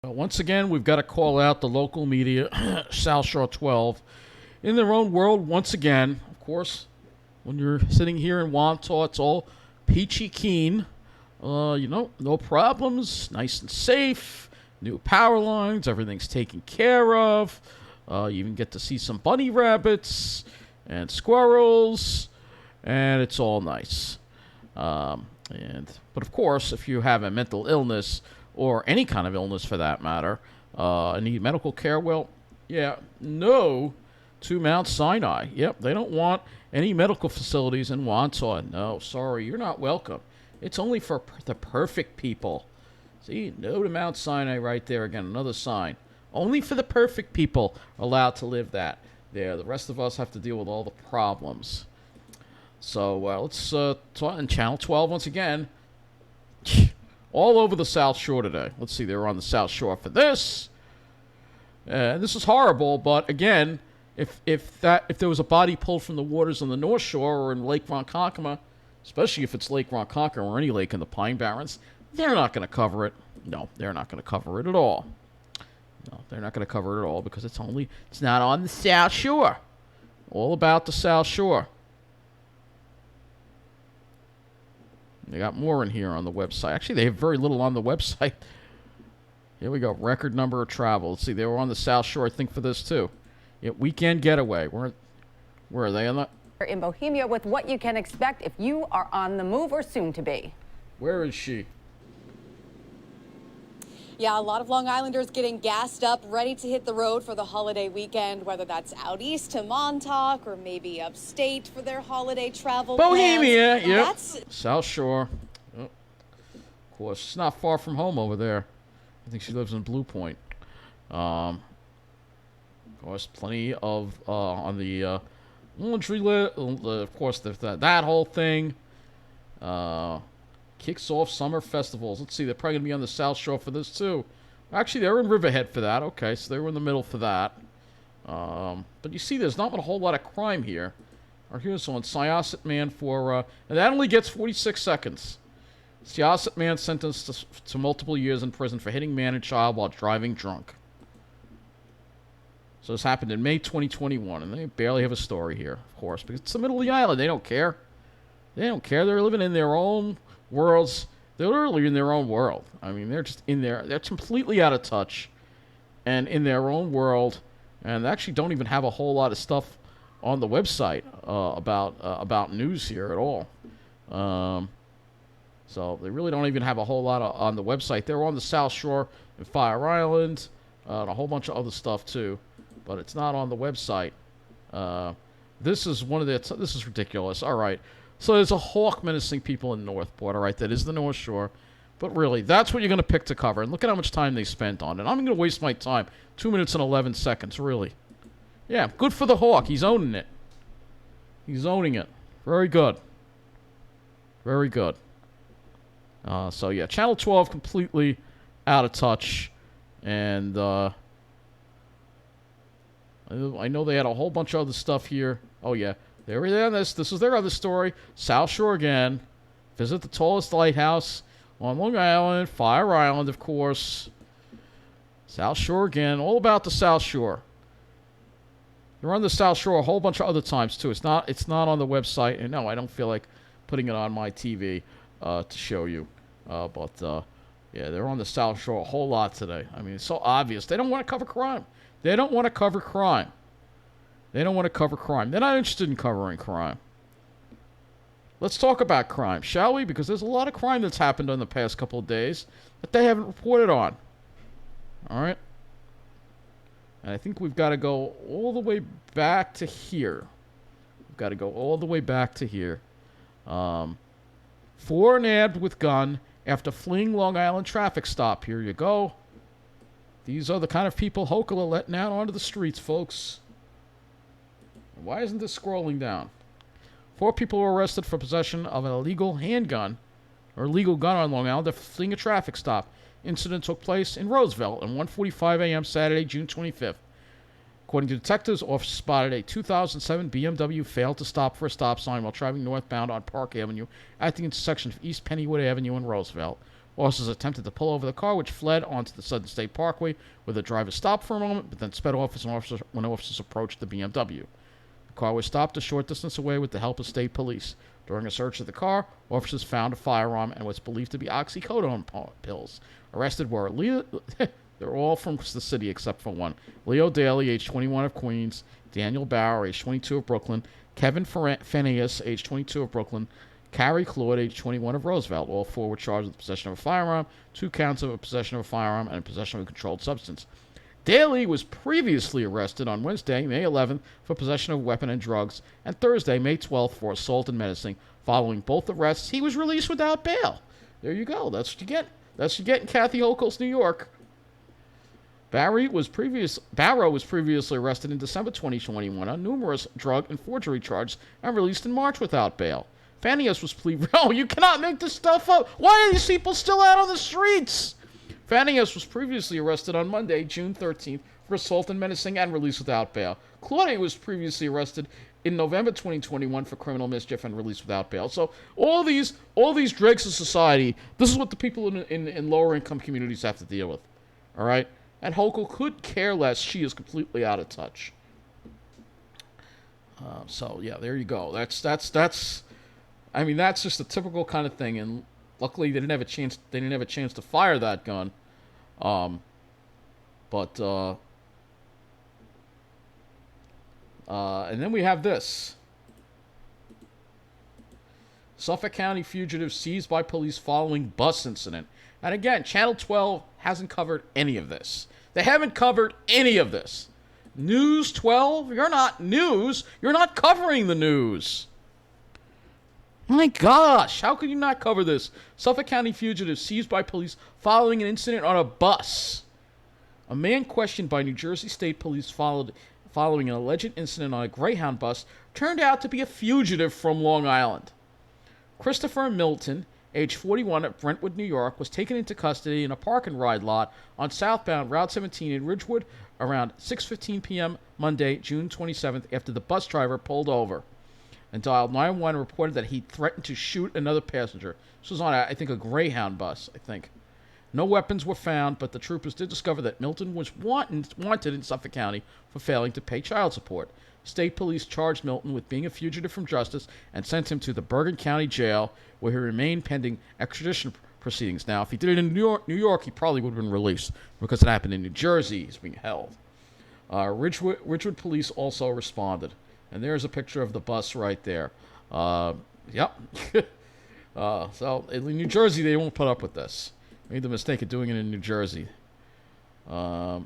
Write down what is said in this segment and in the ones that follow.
Once again, we've got to call out the local media, South Shore 12, in their own world once again. Of course, when you're sitting here in Wantagh, it's all peachy keen. No problems, nice and safe, new power lines, everything's taken care of. You even get to see some bunny rabbits and squirrels, and it's all nice. But of course, if you have a mental illness, or any kind of illness for that matter, need medical care, well, yeah, no to Mount Sinai. Yep, they don't want any medical facilities in Wantagh. No, sorry, you're not welcome. It's only for the perfect people. See, no to Mount Sinai right there again, another sign. Only for the perfect people allowed to live that there. The rest of us have to deal with all the problems. So, let's talk in Channel 12 once again. All over the South Shore today. Let's see, they were on the South Shore for this. This is horrible, but again, if there was a body pulled from the waters on the North Shore or in Lake Ronkonkoma, especially if it's Lake Ronkonkoma or any lake in the Pine Barrens, they're not going to cover it. No, they're not going to cover it at all. No, they're not going to cover it at all because it's not on the South Shore. All about the South Shore. They got more in here on the website. Actually, they have very little on the website. Here we go. Record number of travel. Let's see. They were on the South Shore, I think, for this, too. Yeah, weekend getaway. Where are they? In Bohemia with what you can expect if you are on the move or soon to be. Where is she? Yeah, a lot of Long Islanders getting gassed up, ready to hit the road for the holiday weekend, whether that's out east to Montauk or maybe upstate for their holiday travel Bohemia, plans. yep. South Shore. Oh. Of course, it's not far from home over there. I think she lives in Blue Point. Of course, plenty of on the laundry list. Of course, that whole thing. Kicks off summer festivals. Let's see, they're probably going to be on the South Shore for this, too. Actually, they were in Riverhead for that. Okay, so they were in the middle for that. But you see, there's not a whole lot of crime here. Or here's one, Syosset man for... and that only gets 46 seconds. Syosset man sentenced to multiple years in prison for hitting man and child while driving drunk. So this happened in May 2021, and they barely have a story here, of course, because it's the middle of the island. They don't care. They don't care. They're living in their own worlds. They're literally in their own world. I mean, they're just in there. They're completely out of touch and in their own world, and they actually don't even have a whole lot of stuff on the website about news here at all. So they really don't even have a whole lot on the website. They're on the South Shore and Fire Island, and a whole bunch of other stuff too, but it's not on the website. This is this is ridiculous. All right. So there's a hawk menacing people in Northport, all right? That is the North Shore. But really, that's what you're going to pick to cover. And look at how much time they spent on it. I'm going to waste my time. 2 minutes and 11 seconds, really. Yeah, good for the hawk. He's owning it. He's owning it. Very good. Very good. So, yeah, Channel 12 completely out of touch. And I know they had a whole bunch of other stuff here. Oh, yeah. They were there on this. This is their other story. South Shore again. Visit the tallest lighthouse on Long Island. Fire Island, of course. South Shore again. All about the South Shore. They're on the South Shore a whole bunch of other times, too. It's not on the website. And no, I don't feel like putting it on my TV to show you. Yeah, they're on the South Shore a whole lot today. I mean, it's so obvious. They don't want to cover crime. They don't want to cover crime. They don't want to cover crime. They're not interested in covering crime. Let's talk about crime, shall we? Because there's a lot of crime that's happened in the past couple of days that they haven't reported on. All right? And I think we've got to go all the way back to here. We've got to go all the way back to here. 4 nabbed with gun after fleeing Long Island traffic stop. Here you go. These are the kind of people Hochul are letting out onto the streets, folks. Why isn't this scrolling down? 4 people were arrested for possession of an illegal handgun or illegal gun on Long Island after fleeing a traffic stop. Incident took place in Roosevelt at 1:45 a.m. Saturday, June 25th. According to detectives, officers spotted a 2007 BMW failed to stop for a stop sign while traveling northbound on Park Avenue at the intersection of East Pennywood Avenue and Roosevelt. Officers attempted to pull over the car, which fled onto the Southern State Parkway, where the driver stopped for a moment, but then sped off when officers approached the BMW. The car was stopped a short distance away with the help of state police. During a search of the car, officers found a firearm and what's believed to be oxycodone pills. Arrested were Leo. They're all from the city except for one. Leo Daly, age 21 of Queens. Daniel Bauer, age 22 of Brooklyn. Kevin Phineas, age 22 of Brooklyn. Carrie Claude, age 21 of Roosevelt. All four were charged with possession of a firearm, 2 counts of possession of a firearm, and possession of a controlled substance. Daly was previously arrested on Wednesday, May 11th, for possession of a weapon and drugs, and Thursday, May 12th, for assault and menacing. Following both arrests, he was released without bail. There you go. That's what you get. That's what you get in Kathy Hochul's New York. Barrow was previously arrested in December 2021 on numerous drug and forgery charges and released in March without bail. Phineas was Oh, you cannot make this stuff up. Why are these people still out on the streets? Phineas was previously arrested on Monday, June 13th, for assault and menacing and released without bail. Claude was previously arrested in November 2021 for criminal mischief and released without bail. So all these dregs of society, this is what the people in lower income communities have to deal with. All right? And Hochul could care less. She is completely out of touch. So yeah, there you go. That's. I mean, that's just a typical kind of thing. And luckily, they didn't have a chance. They didn't have a chance to fire that gun. And then we have this. Suffolk County fugitive seized by police following bus incident. And again, Channel 12 hasn't covered any of this. They haven't covered any of this. News 12? You're not news. You're not covering the news. My gosh, how could you not cover this? Suffolk County fugitive seized by police following an incident on a bus. A man questioned by New Jersey State Police following an alleged incident on a Greyhound bus turned out to be a fugitive from Long Island. Christopher Milton, age 41, of Brentwood, New York, was taken into custody in a park-and-ride lot on southbound Route 17 in Ridgewood around 6:15 p.m. Monday, June 27th, after the bus driver pulled over and dialed 911 and reported that he threatened to shoot another passenger. This was on, I think, a Greyhound bus, I think. No weapons were found, but the troopers did discover that Milton was wanted in Suffolk County for failing to pay child support. State police charged Milton with being a fugitive from justice and sent him to the Bergen County Jail, where he remained pending extradition proceedings. Now, if he did it in New York, he probably would have been released. Because it happened in New Jersey, he's being held. Ridgewood police also responded. And there's a picture of the bus right there. Yep. So, in New Jersey, they won't put up with this. Made the mistake of doing it in New Jersey. So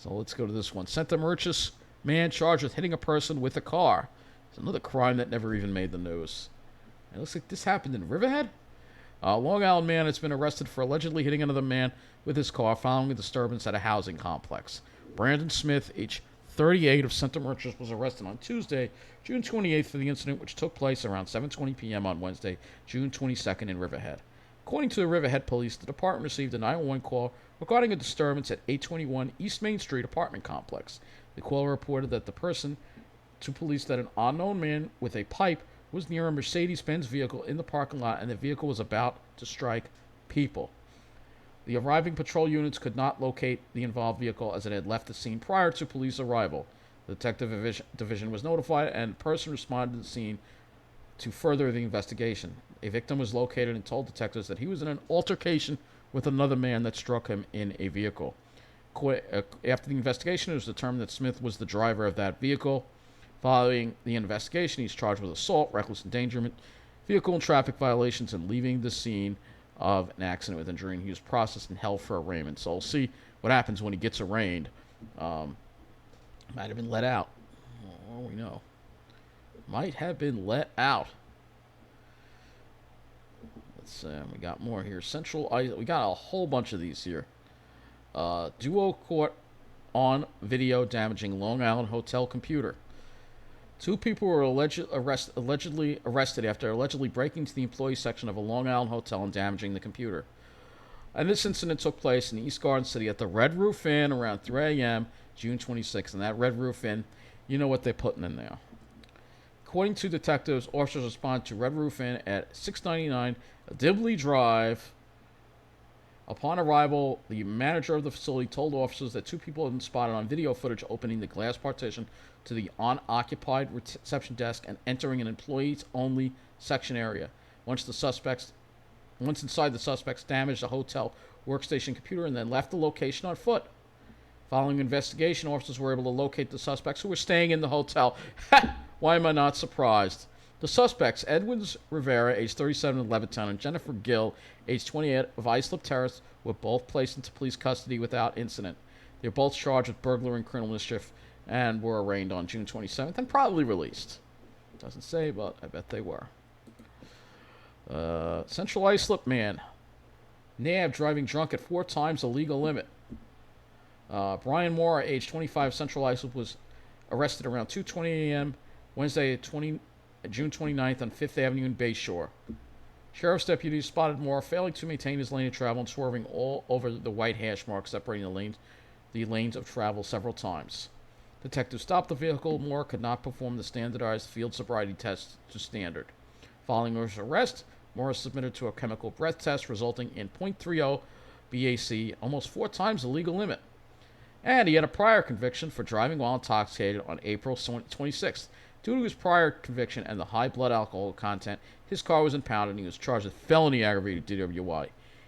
let's go to this one. Santa Merchis man charged with hitting a person with a car. It's another crime that never even made the news. It looks like this happened in Riverhead. A Long Island man has been arrested for allegedly hitting another man with his car following a disturbance at a housing complex. Brandon Smith, age 38, of Santa Merchis, was arrested on Tuesday, June 28th, for the incident, which took place around 7:20 p.m. on Wednesday, June 22nd, in Riverhead. According to the Riverhead Police, the department received a 911 call regarding a disturbance at 821 East Main Street apartment complex. The caller reported that the person to police that an unknown man with a pipe was near a Mercedes-Benz vehicle in the parking lot, and the vehicle was about to strike people. The arriving patrol units could not locate the involved vehicle as it had left the scene prior to police arrival. The detective division was notified, and a person responded to the scene to further the investigation. A victim was located and told detectives that he was in an altercation with another man that struck him in a vehicle. After the investigation, it was determined that Smith was the driver of that vehicle. Following the investigation, he's charged with assault, reckless endangerment, vehicle and traffic violations, and leaving the scene of an accident with injury. And he was processed and held for arraignment. So we'll see what happens when he gets arraigned. Might have been let out. Oh, we know. Might have been let out. Let's see. We got more here. We got a whole bunch of these here. Duo caught on video damaging Long Island hotel computer. 2 people were allegedly arrested after allegedly breaking into the employee section of a Long Island hotel and damaging the computer. And this incident took place in East Garden City at the Red Roof Inn around 3 a.m. June 26th. And that Red Roof Inn, you know what they're putting in there. According to detectives, officers responded to Red Roof Inn at 699 Dibley Drive Upon arrival, the manager of the facility told officers that two people had been spotted on video footage opening the glass partition to the unoccupied reception desk and entering an employees-only section area. Once inside, the suspects damaged a hotel workstation computer and then left the location on foot. Following investigation, officers were able to locate the suspects who were staying in the hotel. Why am I not surprised? The suspects, Edwins Rivera, age 37 of Levittown, and Jennifer Gill, age 28 of Islip Terrace, were both placed into police custody without incident. They were both charged with burglary and criminal mischief and were arraigned on June 27th and probably released. Doesn't say, but I bet they were. Central Islip man. Nabbed driving drunk at 4 times the legal limit. Brian Moore, age 25, Central Islip, was arrested around 2:20 a.m. Wednesday, June 29th on 5th Avenue in Bayshore. Sheriff's deputies spotted Moore failing to maintain his lane of travel and swerving all over the white hash mark separating the lanes of travel several times. Detectives stopped the vehicle. Moore could not perform the standardized field sobriety test to standard. Following his arrest, Moore was submitted to a chemical breath test resulting in .30 BAC, almost 4 times the legal limit. And he had a prior conviction for driving while intoxicated on April 26th. Due to his prior conviction and the high blood alcohol content, his car was impounded and he was charged with felony aggravated DWI.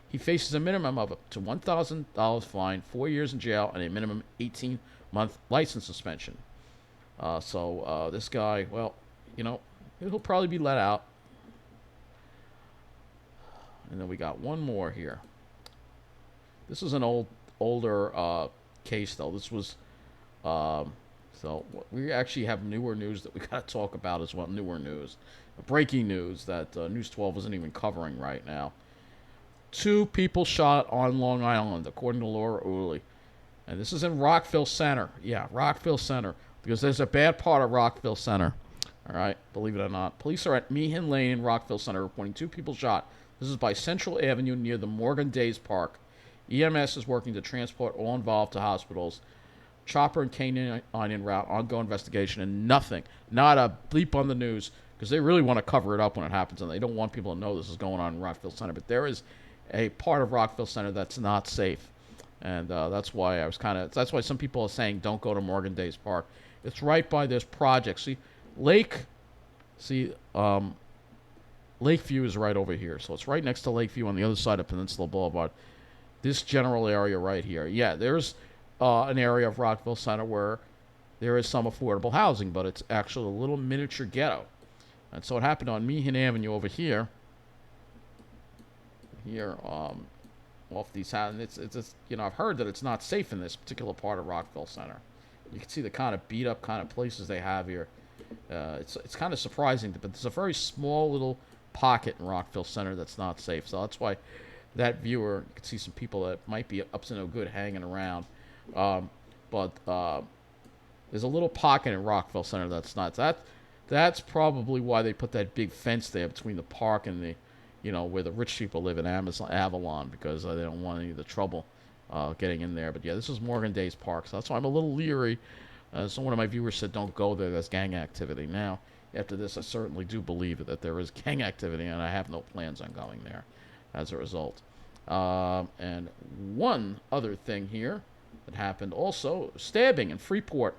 He faces a minimum of up to $1,000 fine, 4 years in jail, and a minimum 18-month license suspension. This guy, well, he'll probably be let out. And then we got one more here. This is an older case, though. This was, so we actually have newer news that we got to talk about as well. Newer news. Breaking news that News 12 isn't even covering right now. 2 people shot on Long Island, according to Laura Uli. And this is in Rockville Center. Yeah, Rockville Center. Because there's a bad part of Rockville Center. All right, believe it or not. Police are at Meehan Lane in Rockville Center reporting 2 people shot. This is by Central Avenue near the Morgan Days Park. EMS is working to transport all involved to hospitals. Chopper and canine en route, ongoing investigation, and nothing, not a bleep on the news, because they really want to cover it up when it happens, and they don't want people to know this is going on in Rockville Center. But there is a part of Rockville Center that's not safe, and that's why that's why some people are saying don't go to Morgan Days Park. It's right by this project. Lakeview is right over here, so it's right next to Lakeview on the other side of Peninsula Boulevard. This general area right here. Yeah, there's an area of Rockville Center where there is some affordable housing, but it's actually a little miniature ghetto. And so it happened on Meehan Avenue over here. Off these houses. It's I've heard that it's not safe in this particular part of Rockville Center. You can see the kind of beat up kind of places they have here. It's kind of surprising, but there's a very small little pocket in Rockville Center that's not safe. So that's why that viewer, you can see some people that might be up to no good hanging around. But there's a little pocket in Rockville Center that's not. That's probably why they put that big fence there between the park and the, where the rich people live in Avalon, because they don't want any of the trouble getting in there. But yeah, this is Morgan Days Park, so that's why I'm a little leery. So one of my viewers said, don't go there, there's gang activity. Now, after this, I certainly do believe that there is gang activity, and I have no plans on going there as a result. And one other thing here that happened also, stabbing in Freeport.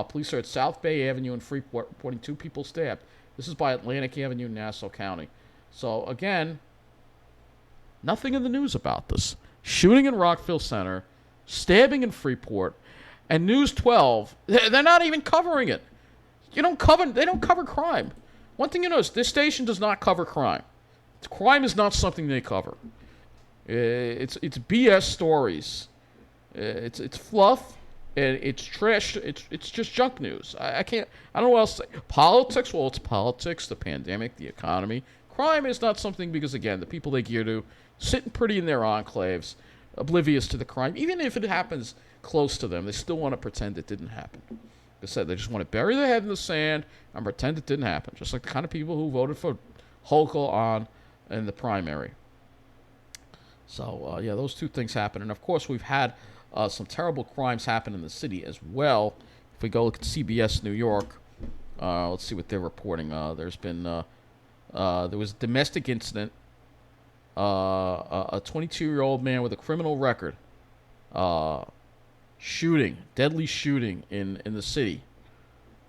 Police are at South Bay Avenue in Freeport reporting 2 people stabbed. This is by Atlantic Avenue, Nassau County. So, again, nothing in the news about this. Shooting in Rockville Center, stabbing in Freeport, and News 12, they're not even covering it. They don't cover crime. One thing you notice, this station does not cover crime. Crime is not something they cover. It's BS stories. It's fluff, and it's trash. It's just junk news. I don't know what else to say. Politics, well, it's politics, the pandemic, the economy. Crime is not something, because, again, the people they gear to, sitting pretty in their enclaves, oblivious to the crime. Even if it happens close to them, they still want to pretend it didn't happen. Like I said, they just want to bury their head in the sand and pretend it didn't happen, just like the kind of people who voted for Hochul in the primary. So, yeah, those 2 things happen. And, of course, we've had some terrible crimes happen in the city as well. If we go look at CBS New York, let's see what they're reporting. There was a domestic incident a 22-year-old man with a criminal record, deadly shooting in the city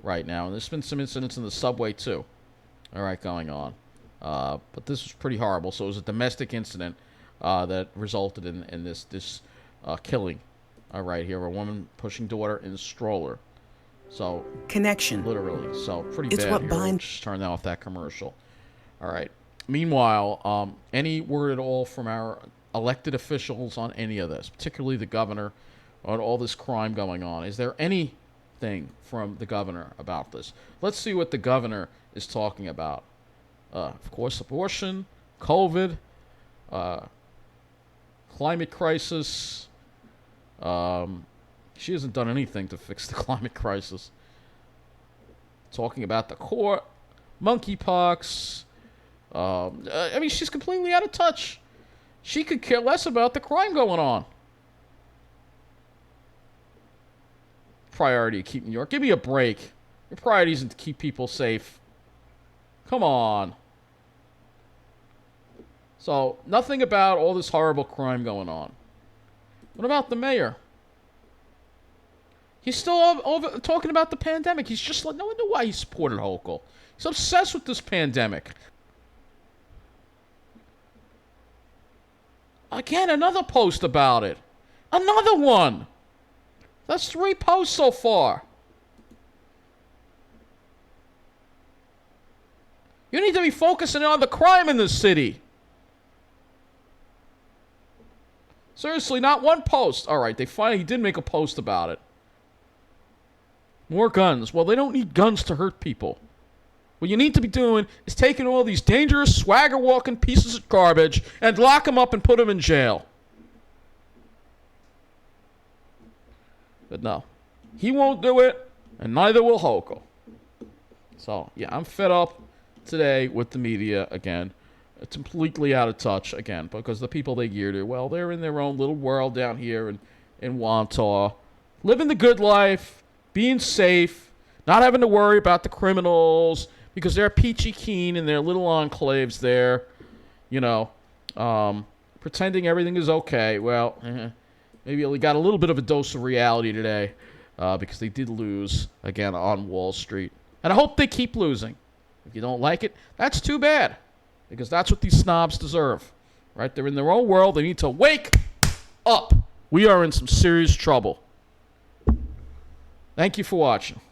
right now. And there's been some incidents in the subway too, all right, going on. But this was pretty horrible. So it was a domestic incident that resulted in this killing, right here. A woman pushing daughter in a stroller. So connection, literally. So pretty it's bad. what Here. binds. We'll just turn off that commercial. All right. Meanwhile, any word at all from our elected officials on any of this, particularly the governor, on all this crime going on? Is there anything from the governor about this? Let's see what the governor is talking about. Of course, abortion, COVID, climate crisis. She hasn't done anything to fix the climate crisis. Talking about the court, monkeypox. I mean, she's completely out of touch. She could care less about the crime going on. Priority to keep New York. Give me a break. Your priority isn't to keep people safe. Come on. So, nothing about all this horrible crime going on. What about the mayor? He's still over talking about the pandemic. He's just like, no one knew why he supported Hochul. He's obsessed with this pandemic. Again, another post about it. Another one. That's 3 posts so far. You need to be focusing on the crime in this city. Seriously, not one post. All right, he did make a post about it. More guns. Well, they don't need guns to hurt people. What you need to be doing is taking all these dangerous, swagger-walking pieces of garbage and lock them up and put them in jail. But no. He won't do it, and neither will Hochul. So, yeah, I'm fed up today with the media again. It's completely out of touch again because the people they gear to, well, they're in their own little world down here in Wantagh, living the good life, being safe, not having to worry about the criminals because they're peachy keen in their little enclaves there, pretending everything is okay. Well, maybe we got a little bit of a dose of reality today because they did lose again on Wall Street. And I hope they keep losing. If you don't like it, that's too bad because that's what these snobs deserve, right? They're in their own world. They need to wake up. We are in some serious trouble. Thank you for watching.